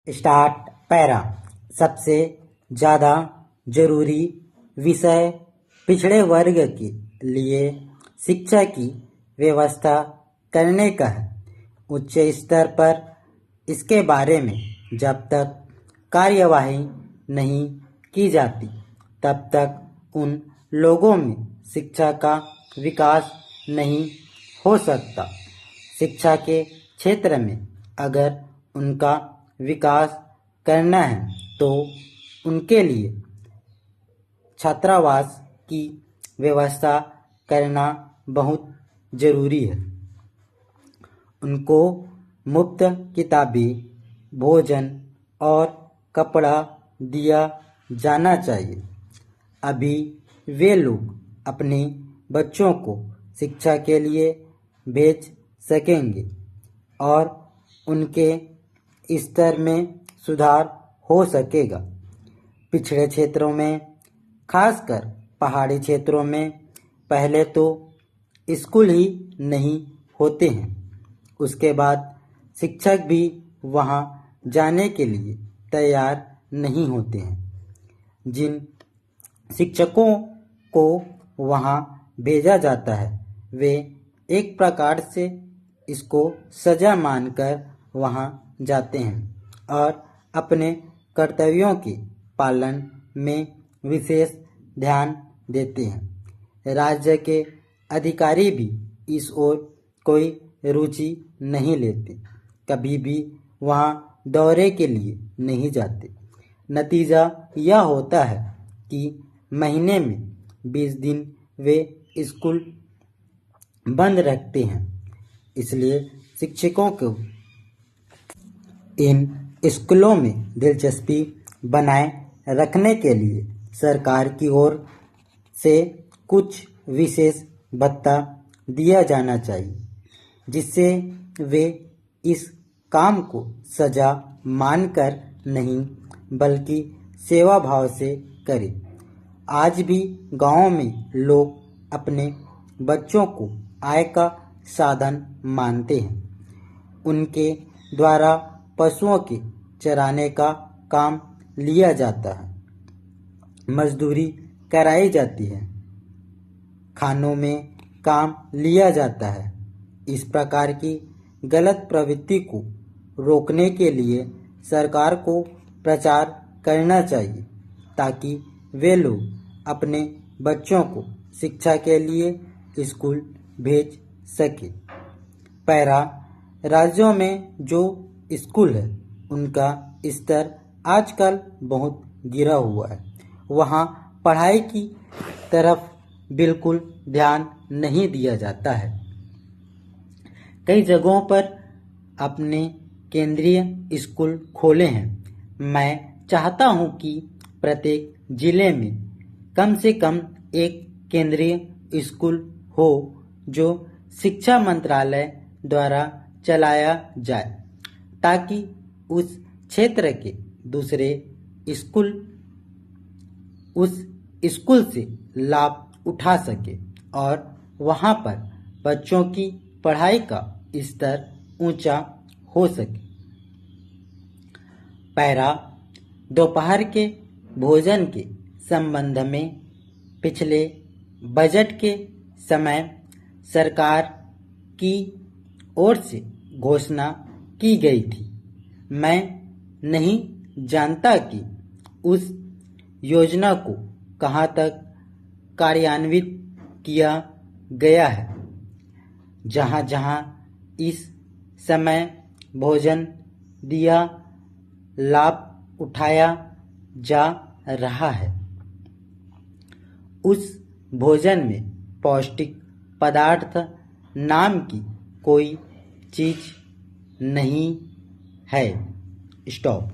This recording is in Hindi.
Start para. सबसे ज़्यादा जरूरी विषय पिछड़े वर्ग के लिए शिक्षा की व्यवस्था करने का है। उच्च स्तर पर इसके बारे में जब तक कार्यवाही नहीं की जाती तब तक उन लोगों में शिक्षा का विकास नहीं हो सकता। शिक्षा के क्षेत्र में अगर उनका विकास करना है तो उनके लिए छात्रावास की व्यवस्था करना बहुत ज़रूरी है। उनको मुफ्त किताबें, भोजन और कपड़ा दिया जाना चाहिए। अभी वे लोग अपने बच्चों को शिक्षा के लिए भेज सकेंगे और उनके स्तर में सुधार हो सकेगा। पिछड़े क्षेत्रों में, खासकर पहाड़ी क्षेत्रों में, पहले तो स्कूल ही नहीं होते हैं। उसके बाद शिक्षक भी वहाँ जाने के लिए तैयार नहीं होते हैं। जिन शिक्षकों को वहाँ भेजा जाता है वे एक प्रकार से इसको सजा मानकर वहाँ जाते हैं और अपने कर्तव्यों के पालन में विशेष ध्यान देते हैं। राज्य के अधिकारी भी इस ओर कोई रुचि नहीं लेते, कभी भी वहाँ दौरे के लिए नहीं जाते। नतीजा यह होता है कि महीने में 20 दिन वे स्कूल बंद रखते हैं। इसलिए शिक्षकों को इन स्कूलों में दिलचस्पी बनाए रखने के लिए सरकार की ओर से कुछ विशेष भत्ता दिया जाना चाहिए, जिससे वे इस काम को सजा मानकर नहीं बल्कि सेवा भाव से करें। आज भी गांवों में लोग अपने बच्चों को आय का साधन मानते हैं। उनके द्वारा पशुओं के चराने का काम लिया जाता है, मजदूरी कराई जाती है, खानों में काम लिया जाता है। इस प्रकार की गलत प्रवृत्ति को रोकने के लिए सरकार को प्रचार करना चाहिए ताकि वे लोग अपने बच्चों को शिक्षा के लिए स्कूल भेज सके। पैरा राज्यों में जो स्कूल है उनका स्तर आजकल बहुत गिरा हुआ है। वहाँ पढ़ाई की तरफ बिल्कुल ध्यान नहीं दिया जाता है। कई जगहों पर अपने केंद्रीय स्कूल खोले हैं। मैं चाहता हूँ कि प्रत्येक जिले में कम से कम एक केंद्रीय स्कूल हो जो शिक्षा मंत्रालय द्वारा चलाया जाए, ताकि उस क्षेत्र के दूसरे स्कूल उस स्कूल से लाभ उठा सके और वहाँ पर बच्चों की पढ़ाई का स्तर ऊंचा हो सके। पैरा दोपहर के भोजन के संबंध में पिछले बजट के समय सरकार की ओर से घोषणा की गई थी। मैं नहीं जानता कि उस योजना को कहाँ तक कार्यान्वित किया गया है। जहाँ जहाँ इस समय भोजन दिया लाभ उठाया जा रहा है, उस भोजन में पौष्टिक पदार्थ नाम की कोई चीज नहीं है। स्टॉप।